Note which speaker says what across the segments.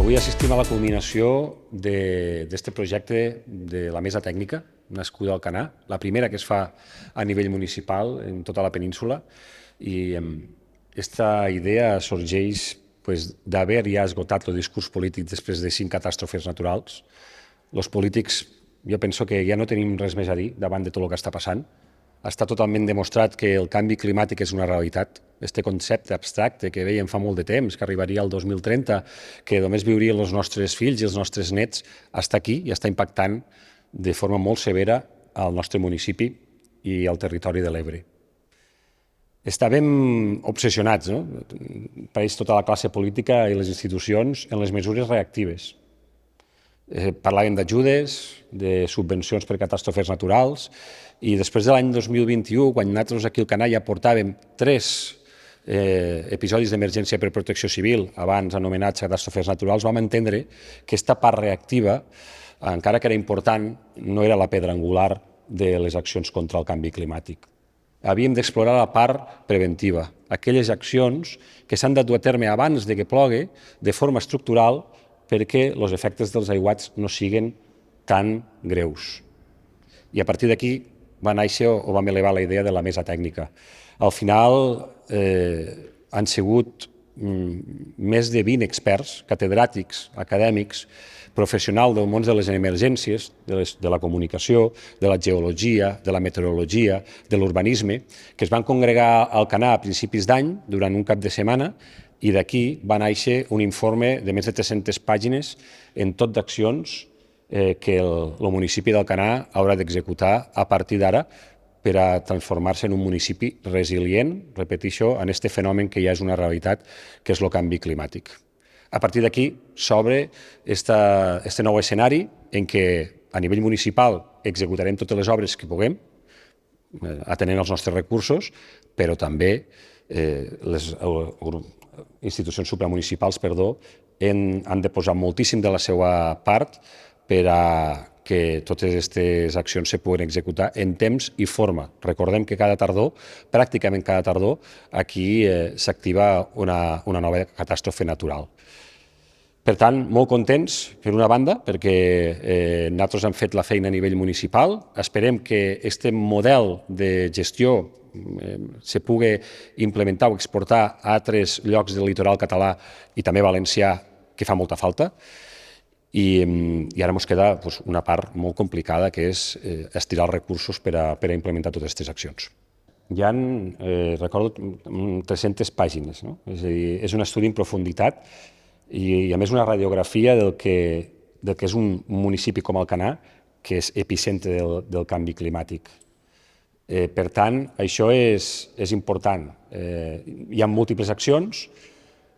Speaker 1: Avui assistim a la culminació d'aquest projecte de la mesa tècnica nascuda al Canà, la primera que es fa a nivell municipal en tota la península, i aquesta idea sorgeix d'haver ja esgotat el discurs polític després de 5 catàstrofes naturals. Els polítics, jo penso que ja no tenim res més a dir davant de tot el que està passant. Està totalment demostrat que el canvi climàtic és una realitat. Este concepte abstracte que veiem fa molt de temps, que arribaria al 2030, que només viurien els nostres fills i els nostres nets, està aquí i està impactant de forma molt severa al nostre municipi i al territori de l'Ebre. Estàvem obsessionats, no? Pareix tota la classe política i les institucions en les mesures reactives. Parlàvem d'ajudes, de subvencions per catàstrofes naturals, i després de l'any 2021, quan nosaltres aquí al Canà ja portàvem 3 episodis d'emergència per protecció civil, abans anomenats catàstrofes naturals, vam entendre que aquesta part reactiva, encara que era important, no era la pedra angular de les accions contra el canvi climàtic. Havíem d'explorar la part preventiva, aquelles accions que s'han de dur a terme abans de que plogui de forma estructural perquè els efectes dels aiguats no siguin tan greus. I a partir d'aquí va néixer o vam elevar la idea de la mesa tècnica. Al final han sigut més de 20 experts, catedràtics, acadèmics, professionals del món de les emergències, de la comunicació, de la geologia, de la meteorologia, de l'urbanisme, que es van congregar al Canà a principis d'any, durant un cap de setmana, i d'aquí va néixer un informe de més de 300 pàgines en tot d'accions que el municipi del Canà haurà d'executar a partir d'ara per a transformar-se en un municipi resilient, repeteixo, en aquest fenomen que ja és una realitat, que és el canvi climàtic. A partir d'aquí s'obre aquest nou escenari en què a nivell municipal executarem totes les obres que puguem, atenent els nostres recursos, però també les institucions supramunicipals han de posar moltíssim de la seva part per a que totes aquestes accions se puguen executar en temps i forma. Recordem que cada tardor, pràcticament cada tardor, aquí s'activa una nova catàstrofe natural. Per tant, molt contents, per una banda, perquè nosaltres hem fet la feina a nivell municipal. Esperem que aquest model de gestió se pugui implementar o exportar a altres llocs del litoral català i també valencià, que fa molta falta. I ara ens queda una part molt complicada, que és estirar els recursos per a implementar totes aquestes accions. Hi ha, recordo, 300 pàgines, no? És a dir, és un estudi en profunditat i a més una radiografia del que és un municipi com el Canà, que és epicentre del canvi climàtic. Per tant, això és important. Hi ha múltiples accions.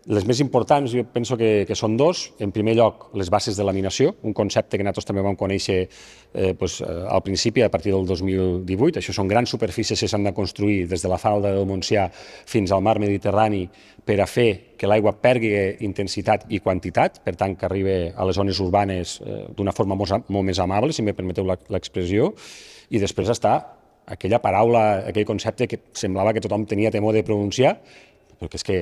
Speaker 1: Les més importants, jo penso que són 2. En primer lloc, les bases de laminació, un concepte que nosaltres també vam conèixer al principi, a partir del 2018. Això són grans superfícies que s'han de construir des de la falda del Montsià fins al mar Mediterrani per a fer que l'aigua perdi intensitat i quantitat, per tant, que arribi a les zones urbanes d'una forma molt més amable, si me permeteu l'expressió. I després està aquella paraula, aquell concepte que semblava que tothom tenia temor de pronunciar, perquè és que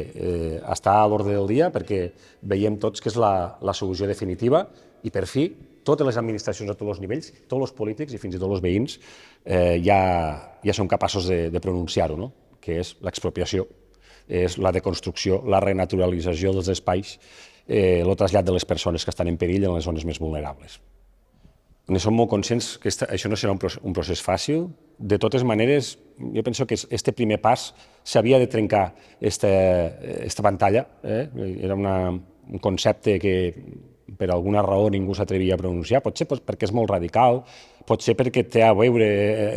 Speaker 1: està a l'ordre del dia, perquè veiem tots que és la solució definitiva i, per fi, totes les administracions a tots els nivells, tots els polítics i fins i tot els veïns ja són capaços de pronunciar-ho, que és l'expropiació, és la deconstrucció, la renaturalització dels espais, el trasllat de les persones que estan en perill en les zones més vulnerables. Som molt conscients que això no serà un procés fàcil. De totes maneres, jo penso que aquest primer pas s'havia de trencar aquesta pantalla. Era un concepte que per alguna raó ningú s'atrevia a pronunciar, potser perquè és molt radical, potser perquè té a veure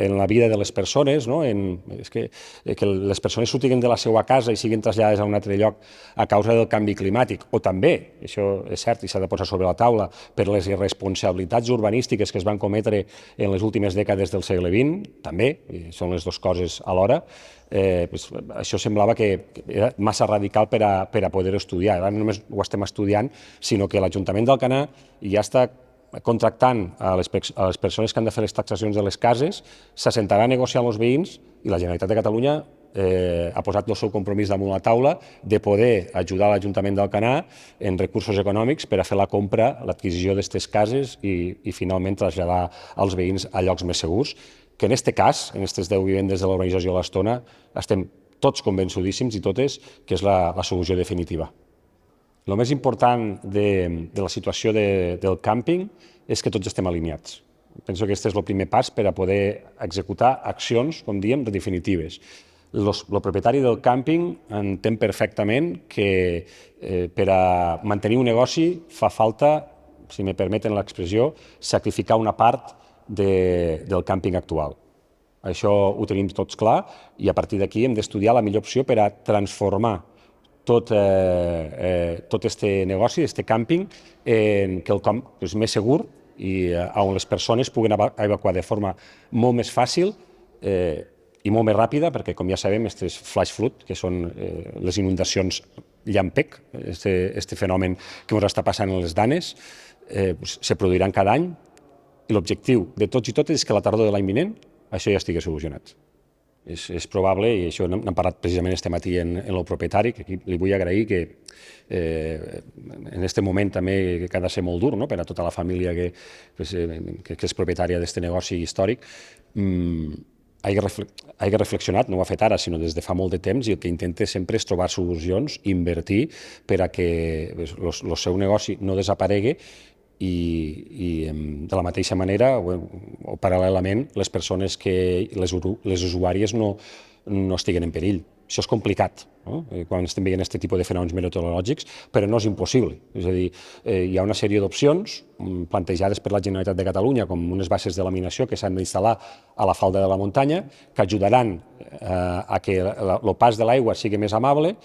Speaker 1: en la vida de les persones, que les persones surtin de la seva casa i siguin traslladades a un altre lloc a causa del canvi climàtic, o també, això és cert i s'ha de posar sobre la taula, per les irresponsabilitats urbanístiques que es van cometre en les últimes dècades del segle XX, també, són les dues coses alhora. Això semblava que era massa radical per a poder-ho estudiar. Ara no només ho estem estudiant, sinó que l'Ajuntament del Canà ja està contractant a les persones que han de fer les taxacions de les cases, s'assentarà a negociar amb els veïns i la Generalitat de Catalunya ha posat el seu compromís damunt la taula de poder ajudar l'Ajuntament d'Alcanar en recursos econòmics per a fer la compra, l'adquisició d'aquestes cases i finalment traslladar els veïns a llocs més segurs, que en aquest cas, en aquestes 10 vivendes de la urbanització de l'Estona, estem tots convençudíssims i totes que és la solució definitiva. El més important de la situació del càmping és que tots estem alineats. Penso que aquest és el primer pas per a poder executar accions, com diem, definitives. El propietari del càmping entén perfectament que per a mantenir un negoci fa falta, si me permeten l'expressió, sacrificar una part del càmping actual. Això ho tenim tots clar i a partir d'aquí hem d'estudiar la millor opció per a transformar tot este negoci, este càmping, en quelcom que és més segur i on les persones puguen evacuar de forma molt més fàcil i molt més ràpida, perquè, com ja sabem, aquests flash flood, que són les inundacions llampec, este fenomen que ens està passant en les danes, se produiran cada any i l'objectiu de tots i totes és que a la tardor de l'any vinent això ja estigui solucionat. És probable, i això n'hem parlat precisament este matí en el propietari, que aquí li vull agrair que en aquest moment també que ha de ser molt dur per a tota la família que és propietària d'aquest negoci històric, hagi reflexionat, no ho ha fet ara, sinó des de fa molt de temps, i el que intenta sempre és trobar solucions, invertir per a que el seu negoci no desaparegui i de la mateixa manera o paral·lelament les persones les usuàries no estiguen en perill. Això és complicat, quan estem veient aquest tipus de fenòmens meteorològics, però no és impossible. És a dir, hi ha una sèrie d'opcions plantejades per la Generalitat de Catalunya com unes bases de laminació que s'han d'instal·lar a la falda de la muntanya, que ajudaran a que el pas de l'aigua sigui més amable.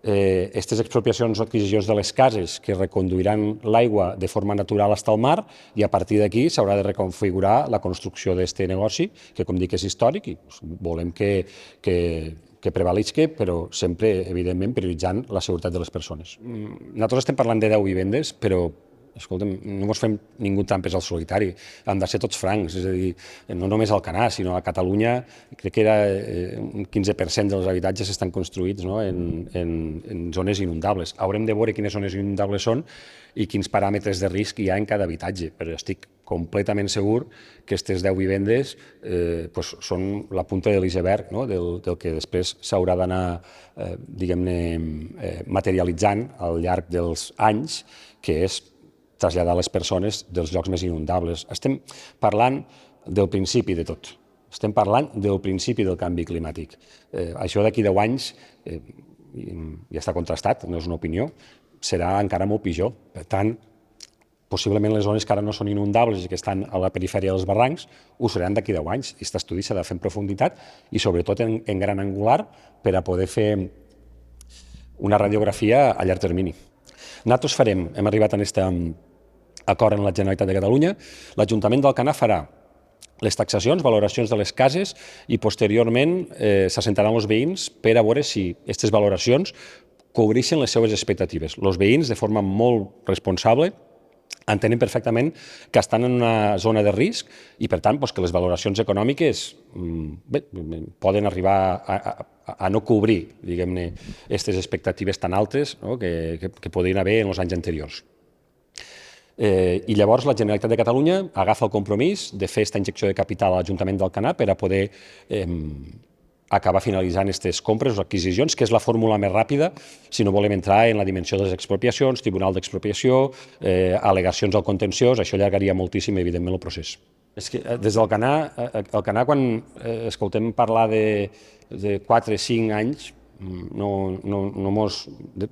Speaker 1: Aquestes expropiacions o adquisicions de les cases que reconduiran l'aigua de forma natural fins al mar i a partir d'aquí s'haurà de reconfigurar la construcció d'aquest negoci, que com dic és històric i volem que prevalgui, però sempre, evidentment, prioritzant la seguretat de les persones. Nosaltres estem parlant de 10 vivendes, però escolta'm, no ens fem ningú trampes al solitari, han de ser tots francs, és a dir, no només al Alcanar, sinó a Catalunya, crec que era un 15% dels habitatges estan construïts en zones inundables. Haurem de veure quines zones inundables són i quins paràmetres de risc hi ha en cada habitatge, però estic completament segur que aquestes 10 vivendes són la punta de l'iceberg del que després s'haurà d'anar, diguem-ne, materialitzant al llarg dels anys, que és traslladar les persones dels llocs més inundables. Estem parlant del principi de tot. Estem parlant del principi del canvi climàtic. Això d'aquí 10 anys, ja està contrastat, no és una opinió, serà encara molt pitjor. Per tant, possiblement les zones que ara no són inundables i que estan a la perifèria dels barrancs ho seran d'aquí 10 anys. Aquest estudi s'ha de fer en profunditat i sobretot en gran angular per a poder fer una radiografia a llarg termini. Nosaltres hem arribat a aquest acord amb la Generalitat de Catalunya, l'Ajuntament d'Alcanar farà les taxacions, valoracions de les cases i posteriorment s'assentaran els veïns per a veure si aquestes valoracions cobreixen les seues expectatives. Els veïns, de forma molt responsable, entenen perfectament que estan en una zona de risc i, per tant, que les valoracions econòmiques poden arribar a no cobrir, diguem-ne, aquestes expectatives tan altes que podrien haver en els anys anteriors. I llavors la Generalitat de Catalunya agafa el compromís de fer aquesta injecció de capital a l'Ajuntament d'Alcanar per a poder acabar finalitzant aquestes compres o adquisicions, que és la fórmula més ràpida si no volem entrar en la dimensió de les expropiacions, tribunal d'expropiació, al·legacions al contenciós, això allargaria moltíssim, evidentment, el procés. És que des d'Alcanar, quan escoltem parlar de 4 o 5 anys, no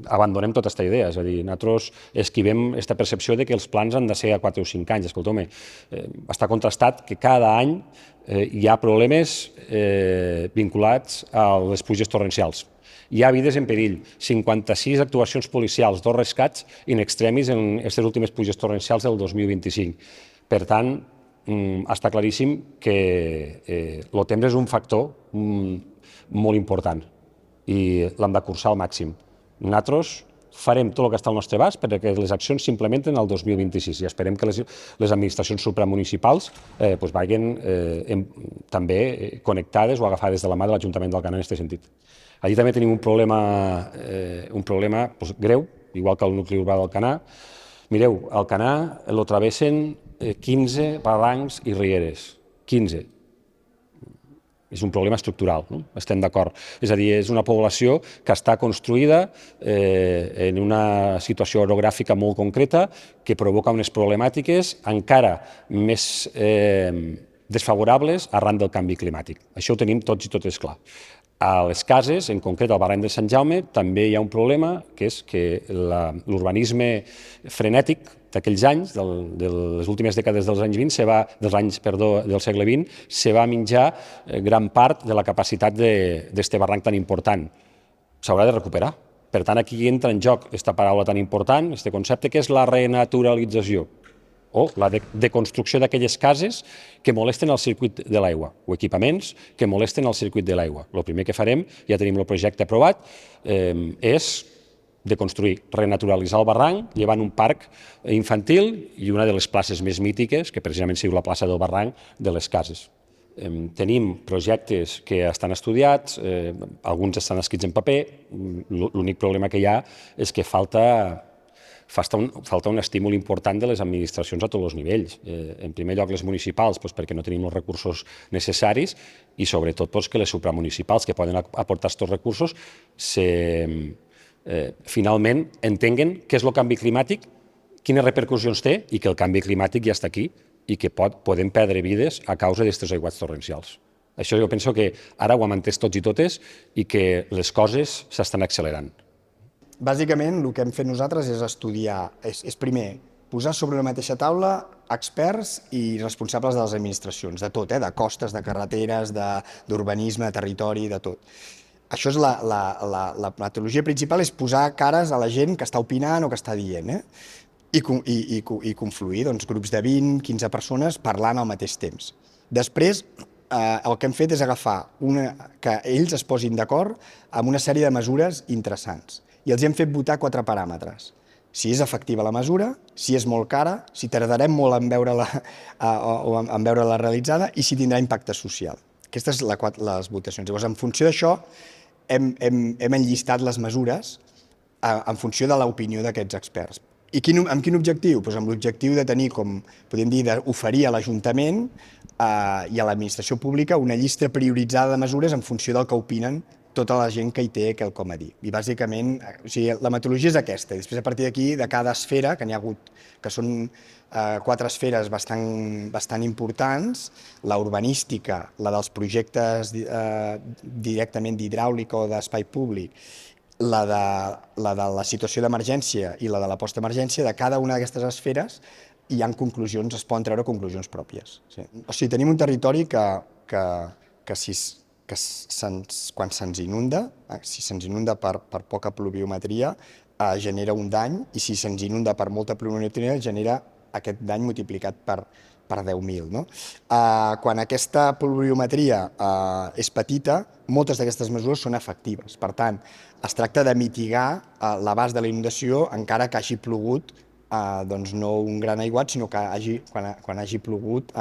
Speaker 1: abandonem tota aquesta idea, és a dir, nosaltres esquivem aquesta percepció de que els plans han de ser a 4 o 5 anys. Escolta'm, està contrastat que cada any hi ha problemes vinculats a les pluges torrencials. Hi ha vides en perill, 56 actuacions policials, 2 rescats in extremis en aquestes últimes pluges torrencials del 2025. Per tant, està claríssim que el temps és un factor molt important i l'hem de cursar al màxim. Nosaltres farem tot el que està al nostre abast perquè les accions s'implementen el 2026 i esperem que les administracions supramunicipals vagin també connectades o agafades de la mà de l'Ajuntament d'Alcanar en aquest sentit. Allí també tenim un problema greu, igual que el nucli urbà d'Alcanar. Mireu, Alcanar el travessen 15 barrancs i rieres, 15. És un problema estructural, no? Estem d'acord. És a dir, és una població que està construïda en una situació orogràfica molt concreta que provoca unes problemàtiques encara més desfavorables arran del canvi climàtic. Això ho tenim tots i totes clar. A les cases, en concret al barranc de Sant Jaume, també hi ha un problema, que és que l'urbanisme frenètic d'aquells anys, de les últimes dècades dels anys 20, del segle XX, se va menjar gran part de la capacitat d'aquest barranc tan important. S'haurà de recuperar. Per tant, aquí entra en joc aquesta paraula tan important, aquest concepte, que és la renaturalització, o la deconstrucció d'aquelles cases que molesten el circuit de l'aigua, o equipaments que molesten el circuit de l'aigua. El primer que farem, ja tenim el projecte aprovat, és deconstruir, renaturalitzar el barranc, llevant un parc infantil i una de les places més mítiques, que precisament sigui la plaça del barranc, de les cases. Tenim projectes que estan estudiats, alguns estan escrits en paper, l'únic problema que hi ha és que falta un estímul important de les administracions a tots els nivells. En primer lloc, les municipals, perquè no tenim els recursos necessaris i, sobretot, que les supramunicipals, que poden aportar aquests recursos, finalment entenguen què és el canvi climàtic, quines repercussions té i que el canvi climàtic ja està aquí i que podem perdre vides a causa d'aquests aiguats torrencials. Això jo penso que ara ho hem entès tots i totes i que les coses s'estan accelerant.
Speaker 2: Bàsicament, el que hem fet nosaltres és estudiar, és primer, posar sobre la mateixa taula experts i responsables de les administracions, de tot, de costes, de carreteres, d'urbanisme, de territori, de tot. Això és la metodologia principal, és posar cares a la gent que està opinant o que està dient, i confluir grups de 20, 15 persones parlant al mateix temps. Després, el que hem fet és agafar que ells es posin d'acord amb una sèrie de mesures interessants. I els hem fet votar 4 paràmetres. Si és efectiva la mesura, si és molt cara, si tardarem molt en veure-la realitzada i si tindrà impacte social. Aquestes són les votacions. Llavors, en funció d'això, hem enllistat les mesures en funció de l'opinió d'aquests experts. I amb quin objectiu? Amb l'objectiu de tenir, com podem dir, d'oferir a l'Ajuntament i a l'administració pública una llista prioritzada de mesures en funció del que opinen tota la gent que hi té quelcom a dir. I bàsicament, la metodologia és aquesta. Després, a partir d'aquí, de cada esfera, que n'hi ha hagut, que són 4 esferes bastant importants, la urbanística, la dels projectes directament d'hidràulica o d'espai públic, la de la situació d'emergència i la de la postemergència, de cada una d'aquestes esferes hi ha conclusions, es poden treure conclusions pròpies. O sigui, tenim un territori que quan se'ns inunda, si se'ns inunda per poca pluviometria, genera un dany, i si se'ns inunda per molta pluviometria, genera aquest dany multiplicat per 10.000. Quan aquesta pluviometria és petita, moltes d'aquestes mesures són efectives. Per tant, es tracta de mitigar l'abast de la inundació encara que hagi plogut no un gran aiguat, sinó que quan hagi plogut,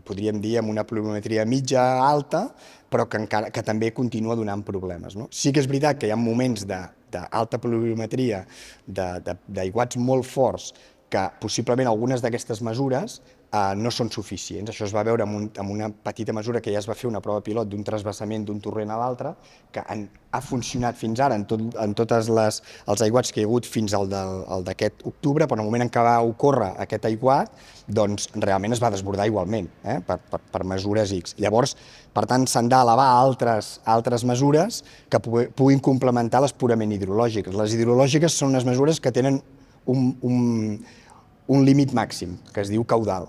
Speaker 2: podríem dir, amb una pluviometria mitja alta, però que també continua donant problemes. Sí que és veritat que hi ha moments d'alta pluviometria, d'aiguats molt forts, que possiblement algunes d'aquestes mesures no són suficients. Això es va veure amb una petita mesura que ja es va fer una prova pilot d'un transvasament d'un torrent a l'altre, que ha funcionat fins ara en tots els aiguats que hi ha hagut fins al d'aquest octubre, però en el moment en què va ocórrer aquest aiguat, doncs realment es va desbordar igualment, per mesures X. Llavors, per tant, s'han d'elevar altres mesures que puguin complementar les purament hidrològiques. Les hidrològiques són unes mesures que tenen un límit màxim, que es diu caudal,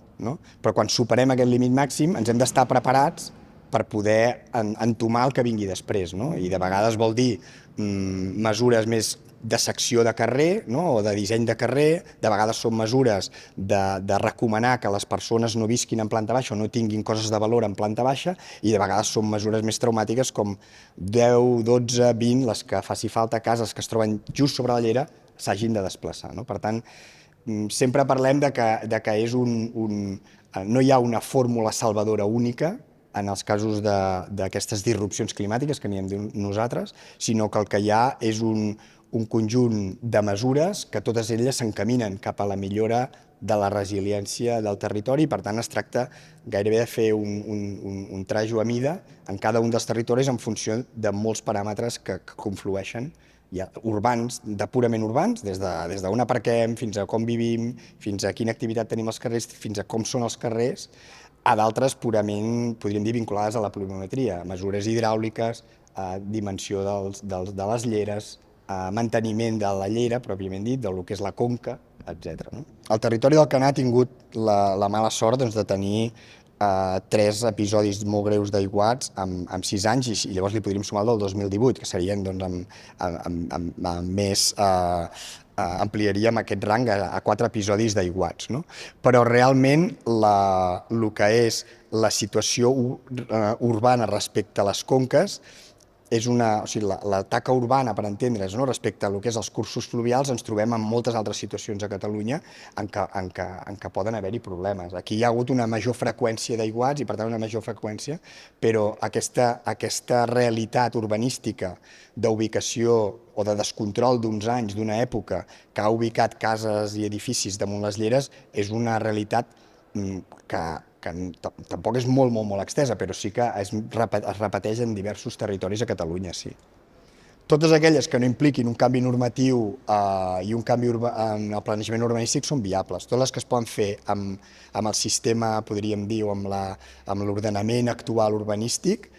Speaker 2: però quan superem aquest límit màxim ens hem d'estar preparats per poder entomar el que vingui després, no? I de vegades vol dir mesures més de secció de carrer, no? O de disseny de carrer, de vegades són mesures de recomanar que les persones no visquin en planta baixa o no tinguin coses de valor en planta baixa, i de vegades són mesures més traumàtiques com 10, 12, 20, les que faci falta, cases que es troben just sobre la llera s'hagin de desplaçar, no? Per tant, sempre parlem de que és no hi ha una fórmula salvadora única en els casos d'aquestes disrupcions climàtiques que n'hi hem nosaltres, sinó que el que hi ha és un conjunt de mesures que totes elles s'encaminen cap a la millora de la resiliència del territori, i per tant es tracta gairebé de fer un trajo a mida en cada un dels territoris en funció de molts paràmetres que conflueixen, urbans, de purament urbans, des d'on aparquem, fins a com vivim, fins a quina activitat tenim als carrers, fins a com són els carrers, a d'altres purament, podríem dir, vinculades a la pluviometria, mesures hidràuliques, dimensió de les lleres, manteniment de la llera, pròpiament dit, del que és la conca, etc. El territori d'Alcanar ha tingut la mala sort de tenir 3 episodis molt greus d'aiguats en 6 anys, i llavors li podríem sumar el del 2018, que serien amb més... ampliaríem aquest rang a 4 episodis d'aiguats, no? Però realment el que és la situació urbana respecte a les conques és la taca urbana, per entendre's, no? Respecte a lo que és els cursos fluvials, ens trobem en moltes altres situacions a Catalunya en què poden haver-hi problemes. Aquí hi ha hagut una major freqüència d'aiguats i per tant una major freqüència, però aquesta realitat urbanística d'ubicació o de descontrol d'uns anys, d'una època, que ha ubicat cases i edificis damunt les lleres, és una realitat que tampoc és molt extesa, però sí que es repeteix en diversos territoris a Catalunya, sí. Totes aquelles que no impliquin un canvi normatiu i un canvi en el planejament urbanístic són viables. Totes les que es poden fer amb el sistema, podríem dir, o amb l'ordenament actual urbanístic,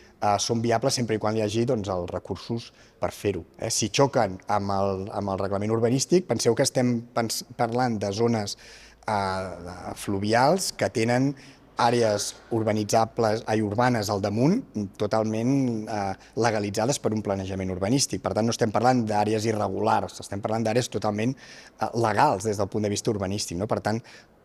Speaker 2: són viables sempre i quan hi hagi els recursos per fer-ho. Si xoquen amb el reglament urbanístic, penseu que estem parlant de zones fluvials que tenen àrees urbanes al damunt totalment legalitzades per un planejament urbanístic. Per tant, no estem parlant d'àrees irregulars, estem parlant d'àrees totalment legals des del punt de vista urbanístic. Per tant,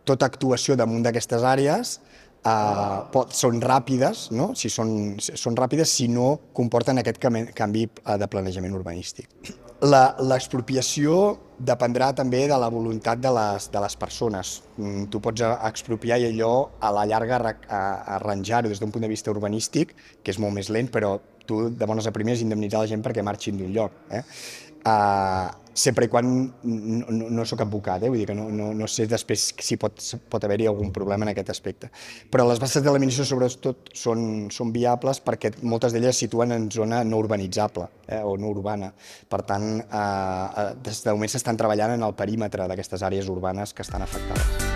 Speaker 2: tota actuació damunt d'aquestes àrees són ràpides, són ràpides si no comporten aquest canvi de planejament urbanístic. L'expropiació dependrà també de la voluntat de les persones. Tu pots expropiar i allò a la llarga arranjar-ho des d'un punt de vista urbanístic, que és molt més lent, però tu de bones a primeres indemnitzar la gent perquè marxin d'un lloc. Sempre i quan no soc advocat, vull dir que no sé després si pot haver-hi algun problema en aquest aspecte. Però les bases de l'administració sobretot són viables perquè moltes d'elles es situen en zona no urbanitzable o no urbana. Per tant, des de moment s'estan treballant en el perímetre d'aquestes àrees urbanes que estan afectades.